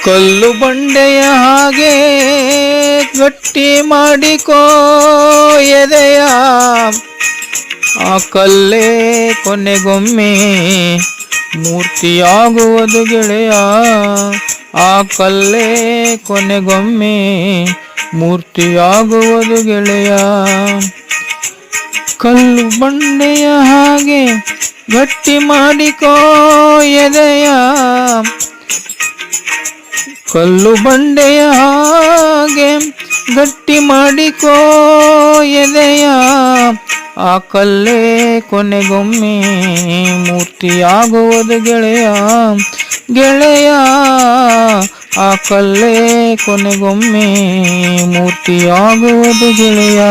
ಕಲ್ಲು ಬಂಡೆಯ ಹಾಗೆ ಗಟ್ಟಿ ಮಾಡಿಕೋ ಎದೆಯ, ಆ ಕಲ್ಲೇ ಕೊನೆಗೊಮ್ಮೆ ಮೂರ್ತಿಯಾಗುವುದು ಗೆಳೆಯ, ಆ ಕಲ್ಲೇ ಕೊನೆಗೊಮ್ಮೆ ಮೂರ್ತಿಯಾಗುವುದು ಗೆಳೆಯ. ಕಲ್ಲು ಬಂಡೆಯ ಹಾಗೆ ಗಟ್ಟಿ ಮಾಡಿಕೋ ಎದೆಯ, ಕಲ್ಲು ಬಂಡೆಯ ಹಾಗೆ ಗಟ್ಟಿ ಮಾಡಿಕೋ ಎದೆಯ, ಆ ಕಲ್ಲೇ ಕೊನೆಗೊಮ್ಮೆ ಮೂರ್ತಿಯಾಗುವುದು ಗೆಳೆಯ, ಗೆಳೆಯ, ಆ ಕಲ್ಲೇ ಕೊನೆಗೊಮ್ಮೆ ಮೂರ್ತಿಯಾಗುವುದು ಗೆಳೆಯ.